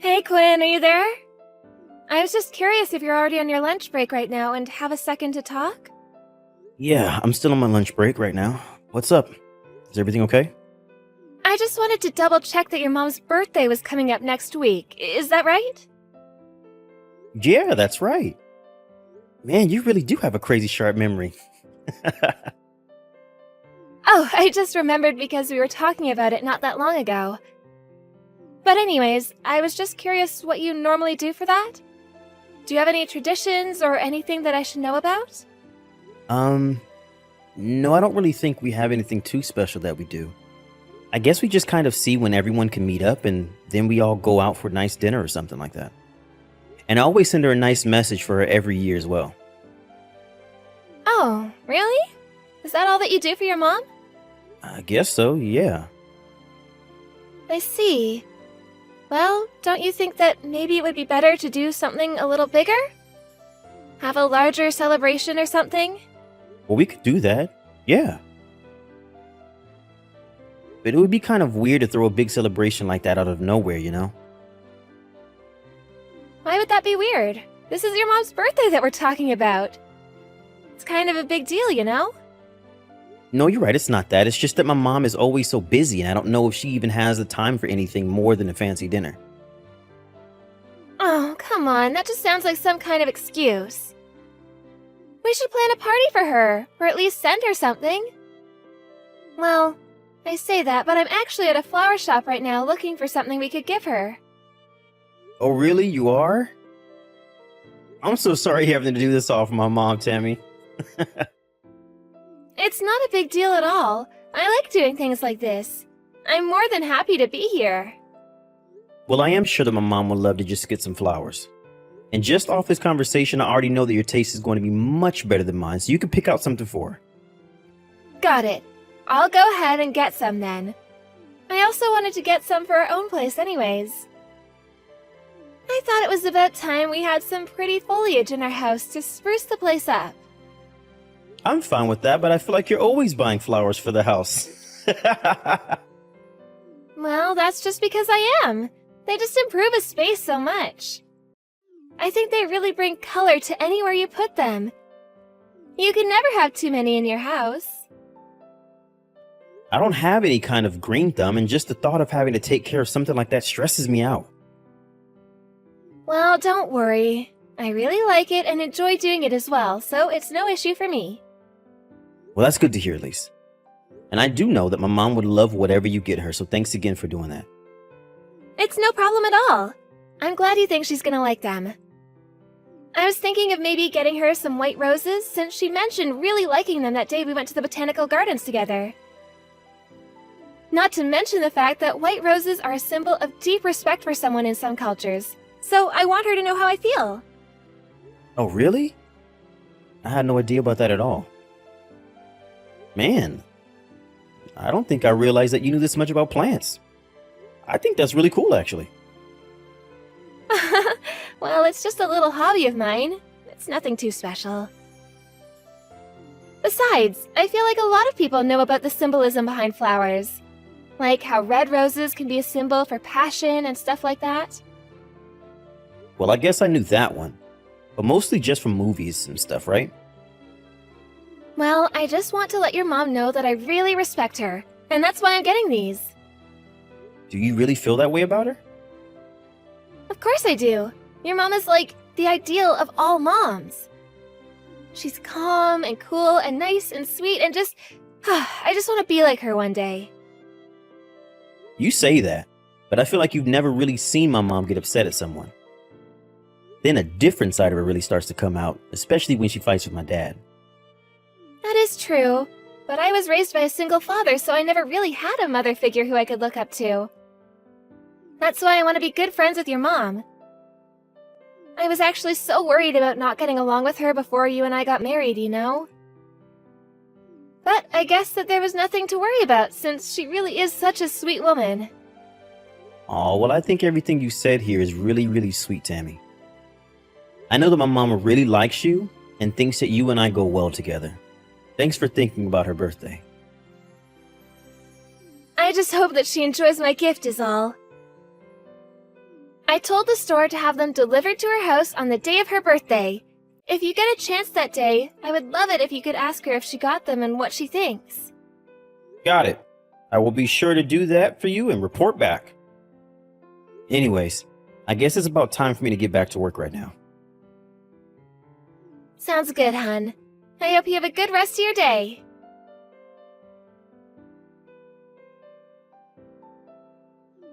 Hey Quinn, are you there? I was just curious if you're already on your lunch break right now and have a second to talk? Yeah, I'm still on my lunch break right now. What's up? Is everything okay? I just wanted to double check that your mom's birthday was coming up next week. Is that right? Yeah, that's right. Man, you really do have a crazy sharp memory. Oh, I just remembered because we were talking about it not that long ago. But anyways, I was just curious what you normally do for that? Do you have any traditions or anything that I should know about? No, I don't really think we have anything too special that we do. I guess we just kind of see when everyone can meet up and then we all go out for a nice dinner or something like that. And I always send her a nice message for her every year as well. Oh, really? Is that all that you do for your mom? I guess so, yeah. I see. Well, don't you think that maybe it would be better to do something a little bigger? Have a larger celebration or something? Well, we could do that, yeah. But it would be kind of weird to throw a big celebration like that out of nowhere, you know? Why would that be weird? This is your mom's birthday that we're talking about. It's kind of a big deal, you know? No, you're right, it's not that. It's just that my mom is always so busy and I don't know if she even has the time for anything more than a fancy dinner. Oh, come on, that just sounds like some kind of excuse. We should plan a party for her, or at least send her something. Well, I say that, but I'm actually at a flower shop right now looking for something we could give her. Oh, really? You are? I'm so sorry having to do this all for my mom, Tammy. It's not a big deal at all. I like doing things like this. I'm more than happy to be here. Well, I am sure that my mom would love to just get some flowers. And just off this conversation, I already know that your taste is going to be much better than mine, so you can pick out something for her. Got it. I'll go ahead and get some then. I also wanted to get some for our own place anyways. I thought it was about time we had some pretty foliage in our house to spruce the place up. I'm fine with that, but I feel like you're always buying flowers for the house. Well, that's just because I am. They just improve a space so much. I think they really bring color to anywhere you put them. You can never have too many in your house. I don't have any kind of green thumb, and just the thought of having to take care of something like that stresses me out. Well, don't worry. I really like it and enjoy doing it as well, so it's no issue for me. Well, that's good to hear, at least. And I do know that my mom would love whatever you get her, so thanks again for doing that. It's no problem at all. I'm glad you think she's gonna like them. I was thinking of maybe getting her some white roses, since she mentioned really liking them that day we went to the botanical gardens together. Not to mention the fact that white roses are a symbol of deep respect for someone in some cultures, so I want her to know how I feel. Oh, really? I had no idea about that at all. Man, I don't think I realized that you knew this much about plants. I think that's really cool, actually. Well, it's just a little hobby of mine. It's nothing too special. Besides, I feel like a lot of people know about the symbolism behind flowers. Like how red roses can be a symbol for passion and stuff like that. Well, I guess I knew that one, but mostly just from movies and stuff, right? Well, I just want to let your mom know that I really respect her, and that's why I'm getting these. Do you really feel that way about her? Of course I do. Your mom is like the ideal of all moms. She's calm and cool and nice and sweet and just... I just want to be like her one day. You say that, but I feel like you've never really seen my mom get upset at someone. Then a different side of her really starts to come out, especially when she fights with my dad. That is true, but I was raised by a single father, so I never really had a mother figure who I could look up to. That's why I want to be good friends with your mom. I was actually so worried about not getting along with her before you and I got married, you know? But I guess that there was nothing to worry about, since she really is such a sweet woman. Oh, well, I think everything you said here is really, really sweet, Tammy. I know that my mama really likes you and thinks that you and I go well together. Thanks for thinking about her birthday. I just hope that she enjoys my gift is all. I told the store to have them delivered to her house on the day of her birthday. If you get a chance that day, I would love it if you could ask her if she got them and what she thinks. Got it. I will be sure to do that for you and report back. Anyways, I guess it's about time for me to get back to work right now. Sounds good, hun. I hope you have a good rest of your day.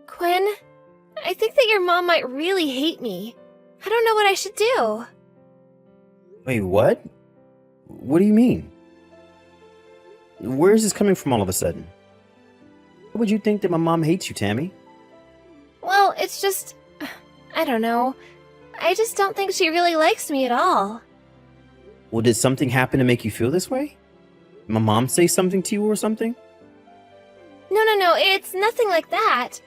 Quinn, I think that your mom might really hate me. I don't know what I should do. Wait, what? What do you mean? Where is this coming from all of a sudden? Why would you think that my mom hates you, Tammy? Well, it's just... I don't know. I just don't think she really likes me at all. Well, did something happen to make you feel this way? Did my mom say something to you or something? No, it's nothing like that.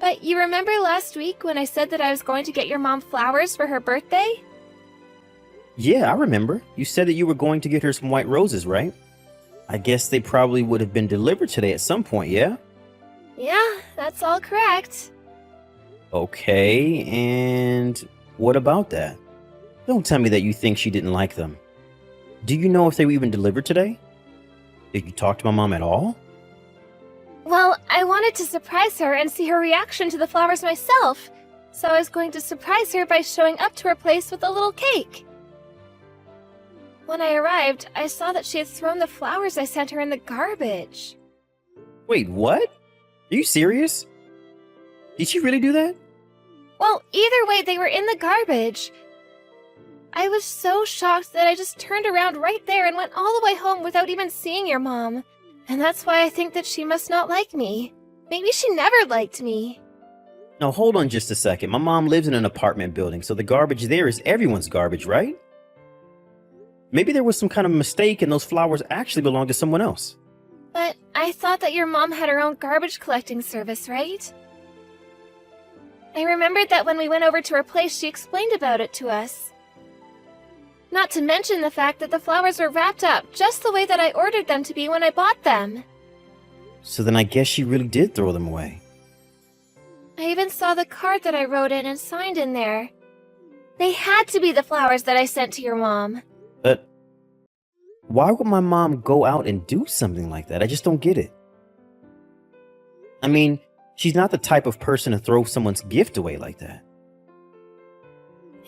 But you remember last week when I said that I was going to get your mom flowers for her birthday? Yeah, I remember. You said that you were going to get her some white roses, right? I guess they probably would have been delivered today at some point, yeah? Yeah, that's all correct. Okay, and what about that? Don't tell me that you think she didn't like them. Do you know if they were even delivered today? Did you talk to my mom at all? Well, I wanted to surprise her and see her reaction to the flowers myself, so I was going to surprise her by showing up to her place with a little cake. When I arrived, I saw that she had thrown the flowers I sent her in the garbage. Wait, what? Are you serious? Did she really do that? Well, either way, they were in the garbage. I was so shocked that I just turned around right there and went all the way home without even seeing your mom. And that's why I think that she must not like me. Maybe she never liked me. Now, hold on just a second. My mom lives in an apartment building, so the garbage there is everyone's garbage, right? Maybe there was some kind of mistake and those flowers actually belong to someone else. But I thought that your mom had her own garbage collecting service, right? I remembered that when we went over to her place, she explained about it to us. Not to mention the fact that the flowers were wrapped up just the way that I ordered them to be when I bought them. So then I guess she really did throw them away. I even saw the card that I wrote in and signed in there. They had to be the flowers that I sent to your mom. But why would my mom go out and do something like that? I just don't get it. I mean, she's not the type of person to throw someone's gift away like that.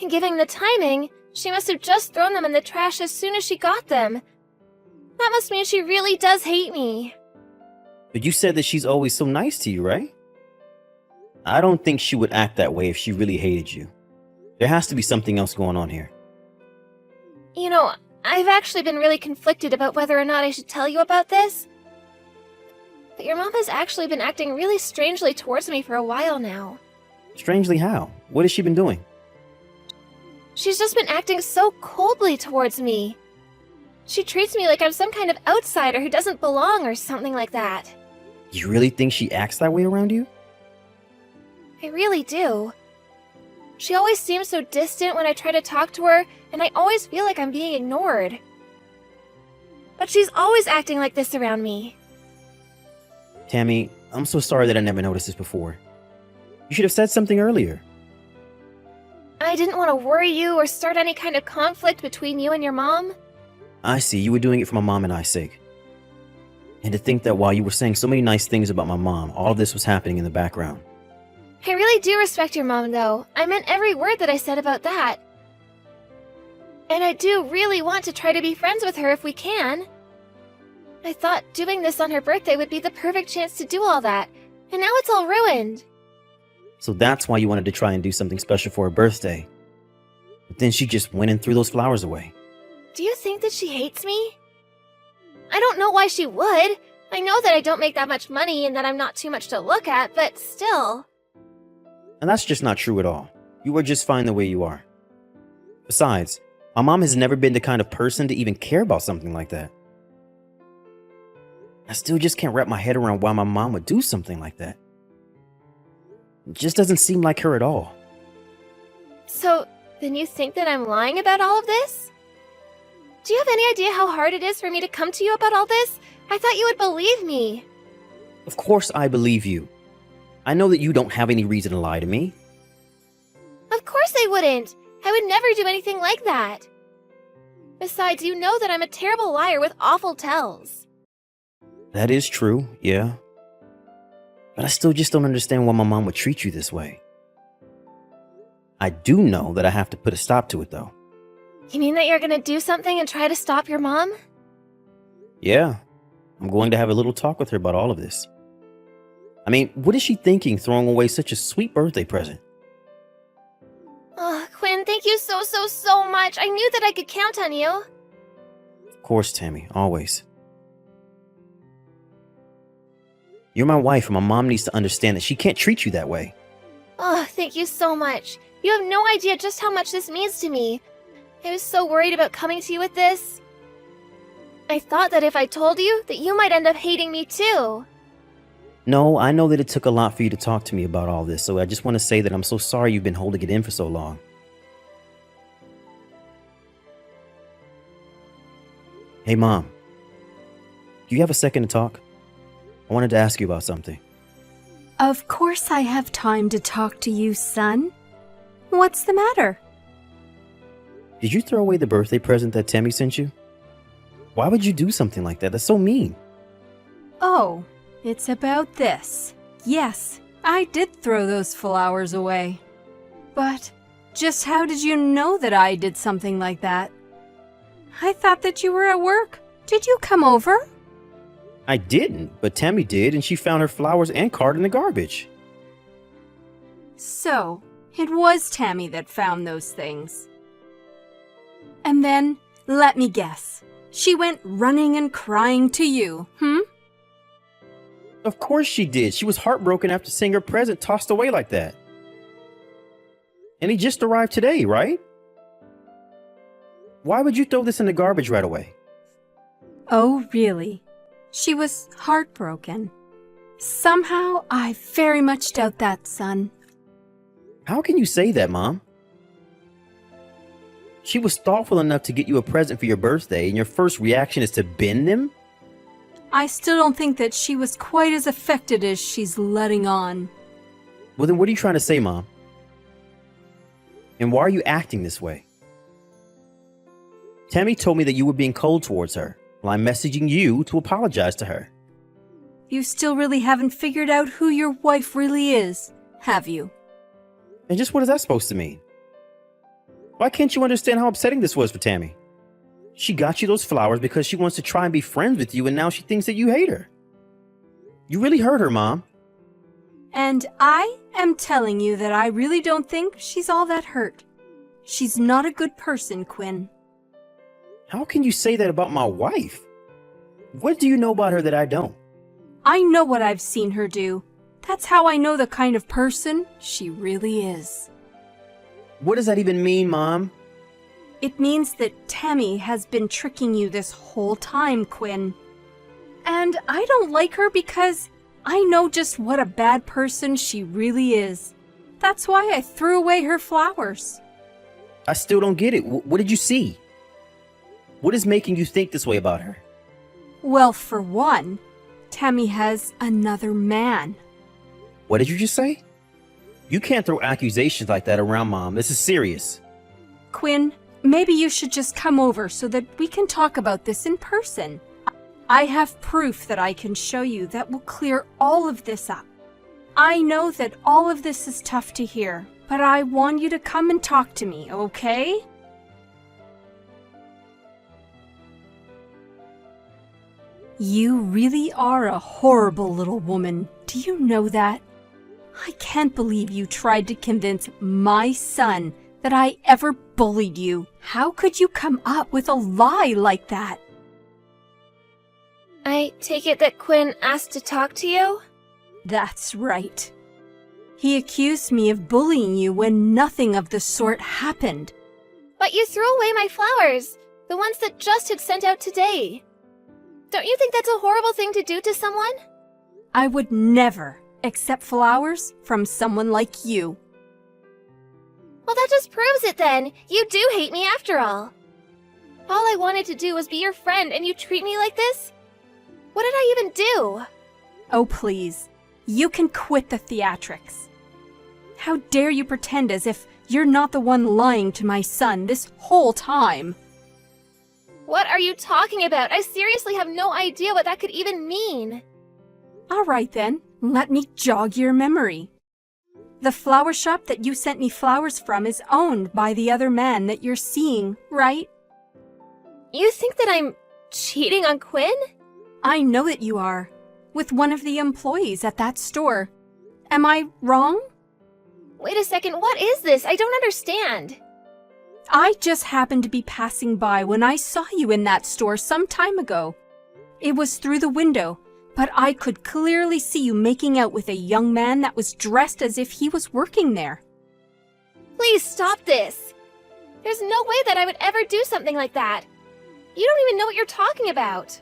And given the timing, she must have just thrown them in the trash as soon as she got them. That must mean she really does hate me. But you said that she's always so nice to you, right? I don't think she would act that way if she really hated you. There has to be something else going on here. You know, I've actually been really conflicted about whether or not I should tell you about this. But your mom has actually been acting really strangely towards me for a while now. Strangely how? What has she been doing? She's just been acting so coldly towards me. She treats me like I'm some kind of outsider who doesn't belong or something like that. You really think she acts that way around you? I really do. She always seems so distant when I try to talk to her, and I always feel like I'm being ignored. But she's always acting like this around me. Tammy, I'm so sorry that I never noticed this before. You should have said something earlier. I didn't want to worry you or start any kind of conflict between you and your mom. I see, you were doing it for my mom and I's sake. And to think that while you were saying so many nice things about my mom, all of this was happening in the background. I really do respect your mom, though. I meant every word that I said about that. And I do really want to try to be friends with her if we can. I thought doing this on her birthday would be the perfect chance to do all that, and now it's all ruined. So that's why you wanted to try and do something special for her birthday. But then she just went and threw those flowers away. Do you think that she hates me? I don't know why she would. I know that I don't make that much money and that I'm not too much to look at, but still. And that's just not true at all. You are just fine the way you are. Besides, my mom has never been the kind of person to even care about something like that. I still just can't wrap my head around why my mom would do something like that. It just doesn't seem like her at all. So, then you think that I'm lying about all of this? Do you have any idea how hard it is for me to come to you about all this? I thought you would believe me. Of course I believe you. I know that you don't have any reason to lie to me. I wouldn't! I would never do anything like that! Besides, you know that I'm a terrible liar with awful tells. That is true, yeah. But I still just don't understand why my mom would treat you this way. I do know that I have to put a stop to it, though. You mean that you're gonna do something and try to stop your mom? Yeah, I'm going to have a little talk with her about all of this. I mean, what is she thinking throwing away such a sweet birthday present? Oh, Quinn, thank you so much. I knew that I could count on you. Of course, Tammy, always. You're my wife, and my mom needs to understand that she can't treat you that way. Oh, thank you so much. You have no idea just how much this means to me. I was so worried about coming to you with this. I thought that if I told you, that you might end up hating me too. No, I know that it took a lot for you to talk to me about all this, so I just want to say that I'm so sorry you've been holding it in for so long. Hey, Mom. Do you have a second to talk? I wanted to ask you about something. Of course I have time to talk to you, son. What's the matter? Did you throw away the birthday present that Tammy sent you? Why would you do something like that? That's so mean. Oh, it's about this. Yes, I did throw those flowers away. But just how did you know that I did something like that? I thought that you were at work. Did you come over? I didn't, but Tammy did, and she found her flowers and card in the garbage. So, it was Tammy that found those things. And then, let me guess, she went running and crying to you, Of course she did. She was heartbroken after seeing her present tossed away like that. And he just arrived today, right? Why would you throw this in the garbage right away? Oh, really? She was heartbroken. Somehow, I very much doubt that, son. How can you say that, Mom? She was thoughtful enough to get you a present for your birthday, and your first reaction is to bin them? I still don't think that she was quite as affected as she's letting on. Well, then what are you trying to say, Mom? And why are you acting this way? Tammy told me that you were being cold towards her. Well, I'm messaging you to apologize to her. You still really haven't figured out who your wife really is, have you? And just what is that supposed to mean? Why can't you understand how upsetting this was for Tammy? She got you those flowers because she wants to try and be friends with you, and now she thinks that you hate her. You really hurt her, Mom. And I am telling you that I really don't think she's all that hurt. She's not a good person, Quinn. How can you say that about my wife? What do you know about her that I don't? I know what I've seen her do. That's how I know the kind of person she really is. What does that even mean, Mom? It means that Tammy has been tricking you this whole time, Quinn. And I don't like her because I know just what a bad person she really is. That's why I threw away her flowers. I still don't get it. What did you see? What is making you think this way about her? Well, for one, Tammy has another man. What did you just say? You can't throw accusations like that around, Mom. This is serious. Quinn, maybe you should just come over so that we can talk about this in person. I have proof that I can show you that will clear all of this up. I know that all of this is tough to hear, but I want you to come and talk to me, okay? You really are a horrible little woman. Do you know that? I can't believe you tried to convince my son that I ever bullied you. How could you come up with a lie like that? I take it that Quinn asked to talk to you? That's right. He accused me of bullying you when nothing of the sort happened. But you threw away my flowers, the ones that Just had sent out today. Don't you think that's a horrible thing to do to someone? I would never accept flowers from someone like you. Well, that just proves it then. You do hate me after all. All I wanted to do was be your friend and you treat me like this? What did I even do? Oh, please. You can quit the theatrics. How dare you pretend as if you're not the one lying to my son this whole time? What are you talking about? I seriously have no idea what that could even mean. All right then, let me jog your memory. The flower shop that you sent me flowers from is owned by the other man that you're seeing, right? You think that I'm cheating on Quinn? I know that you are, with one of the employees at that store. Am I wrong? Wait a second, what is this? I don't understand. I just happened to be passing by when I saw you in that store some time ago. It was through the window, but I could clearly see you making out with a young man that was dressed as if he was working there. Please stop this. There's no way that I would ever do something like that. You don't even know what you're talking about.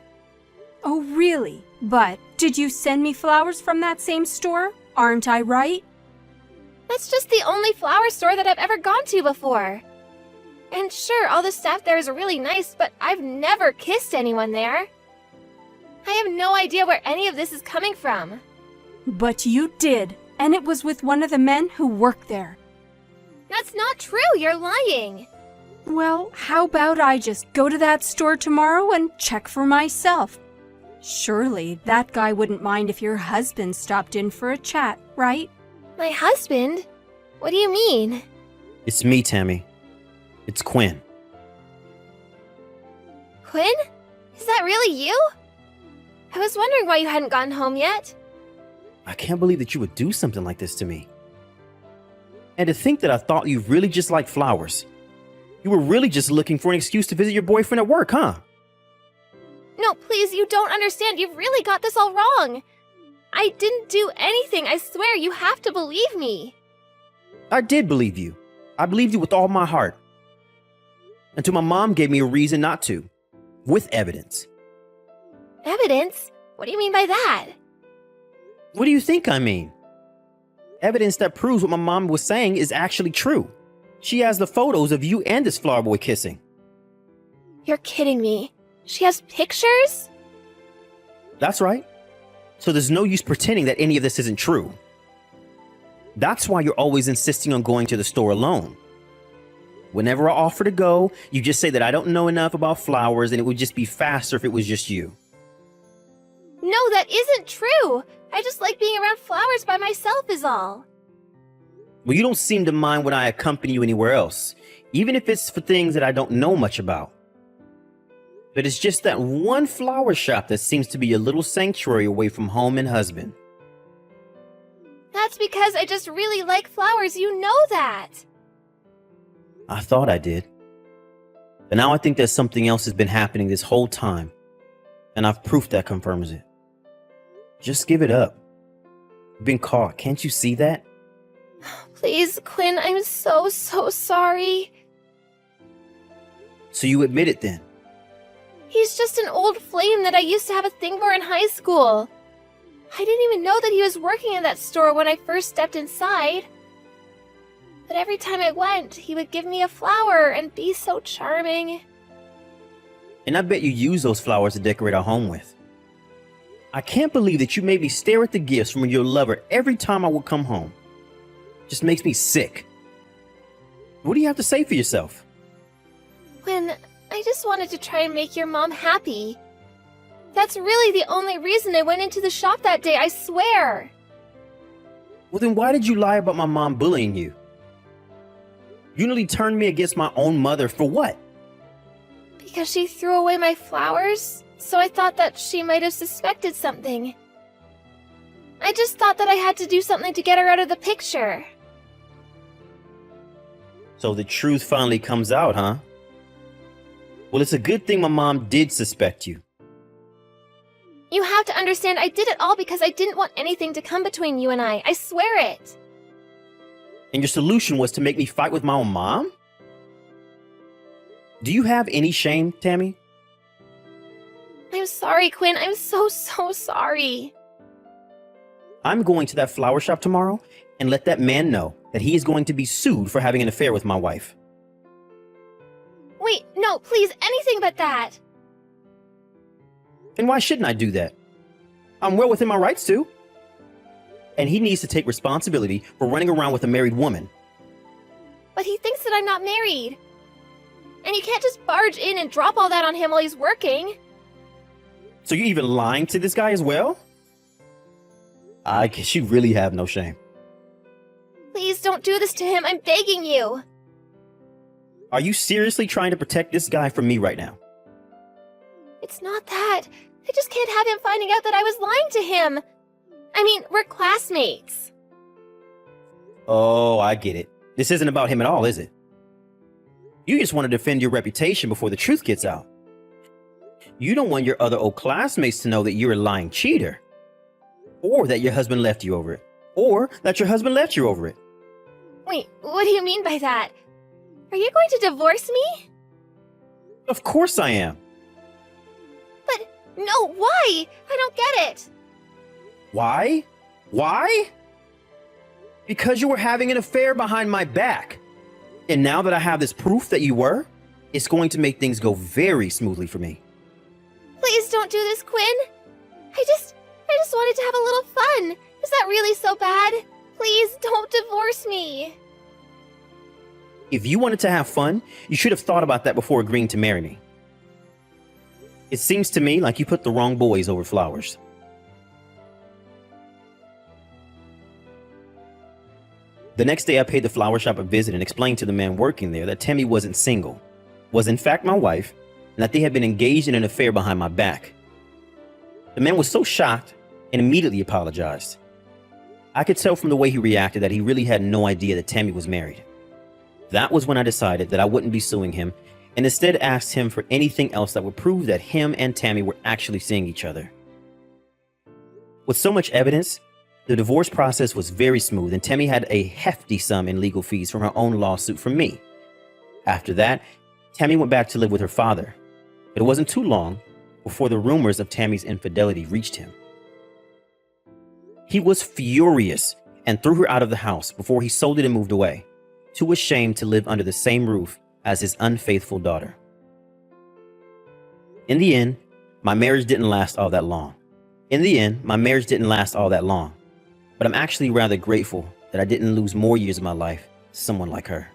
Oh, really? But did you send me flowers from that same store? Aren't I right? That's just the only flower store that I've ever gone to before. And sure, all the staff there is really nice, but I've never kissed anyone there. I have no idea where any of this is coming from. But you did, and it was with one of the men who worked there. That's not true, you're lying. Well, how about I just go to that store tomorrow and check for myself? Surely that guy wouldn't mind if your husband stopped in for a chat, right? My husband? What do you mean? It's me, Tammy. It's Quinn. Quinn? Is that really you? I was wondering why you hadn't gotten home yet. I can't believe that you would do something like this to me. And to think that I thought you really just liked flowers. You were really just looking for an excuse to visit your boyfriend at work, huh? No, please, you don't understand. You've really got this all wrong. I didn't do anything. I swear, you have to believe me. I did believe you. I believed you with all my heart. Until my mom gave me a reason not to. With evidence. Evidence? What do you mean by that? What do you think I mean? Evidence that proves what my mom was saying is actually true. She has the photos of you and this flower boy kissing. You're kidding me. She has pictures? That's right. So there's no use pretending that any of this isn't true. That's why you're always insisting on going to the store alone. Whenever I offer to go, you just say that I don't know enough about flowers and it would just be faster if it was just you. No, that isn't true. I just like being around flowers by myself is all. Well, you don't seem to mind when I accompany you anywhere else, even if it's for things that I don't know much about. But it's just that one flower shop that seems to be a little sanctuary away from home and husband. That's because I just really like flowers. You know that. I thought I did. But now I think that something else has been happening this whole time. And I've proof that confirms it. Just give it up. You've been caught. Can't you see that? Please, Quinn, I'm so sorry. So you admit it then? He's just an old flame that I used to have a thing for in high school. I didn't even know that he was working in that store when I first stepped inside. But every time I went, he would give me a flower and be so charming. And I bet you use those flowers to decorate our home with. I can't believe that you made me stare at the gifts from your lover every time I would come home. Just makes me sick. What do you have to say for yourself? Quinn, I just wanted to try and make your mom happy. That's really the only reason I went into the shop that day, I swear. Well, then why did you lie about my mom bullying you? You nearly turned me against my own mother for what? Because she threw away my flowers, so I thought that she might have suspected something. I just thought that I had to do something to get her out of the picture. So the truth finally comes out, huh? Well, it's a good thing my mom did suspect you. You have to understand, I did it all because I didn't want anything to come between you and I swear it. And your solution was to make me fight with my own mom? Do you have any shame, Tammy? I'm sorry, Quinn. I'm so sorry. I'm going to that flower shop tomorrow and let that man know that he is going to be sued for having an affair with my wife. Wait, no, please, anything but that. And why shouldn't I do that? I'm well within my rights to. And he needs to take responsibility for running around with a married woman. But he thinks that I'm not married. And you can't just barge in and drop all that on him while he's working. So you're even lying to this guy as well? I guess you really have no shame. Please don't do this to him, I'm begging you. Are you seriously trying to protect this guy from me right now? It's not that. I just can't have him finding out that I was lying to him. I mean, we're classmates. Oh, I get it. This isn't about him at all, is it? You just want to defend your reputation before the truth gets out. You don't want your other old classmates to know that you're a lying cheater. Or that your husband left you over it. Or that your husband left you over it. Wait, what do you mean by that? Are you going to divorce me? Of course I am. But, no, why? I don't get it. Why? Why? Because you were having an affair behind my back. And now that I have this proof that you were, it's going to make things go very smoothly for me. Please don't do this, Quinn. I just wanted to have a little fun. Is that really so bad? Please don't divorce me. If you wanted to have fun, you should have thought about that before agreeing to marry me. It seems to me like you put the wrong boys over flowers. The next day, I paid the flower shop a visit and explained to the man working there that Tammy wasn't single, was in fact my wife, and that they had been engaged in an affair behind my back. The man was so shocked and immediately apologized. I could tell from the way he reacted that he really had no idea that Tammy was married. That was when I decided that I wouldn't be suing him and instead asked him for anything else that would prove that him and Tammy were actually seeing each other. With so much evidence, the divorce process was very smooth and Tammy had a hefty sum in legal fees from her own lawsuit from me. After that, Tammy went back to live with her father, but it wasn't too long before the rumors of Tammy's infidelity reached him. He was furious and threw her out of the house before he sold it and moved away, too ashamed to live under the same roof as his unfaithful daughter. In the end, my marriage didn't last all that long. But I'm actually rather grateful that I didn't lose more years of my life to someone like her.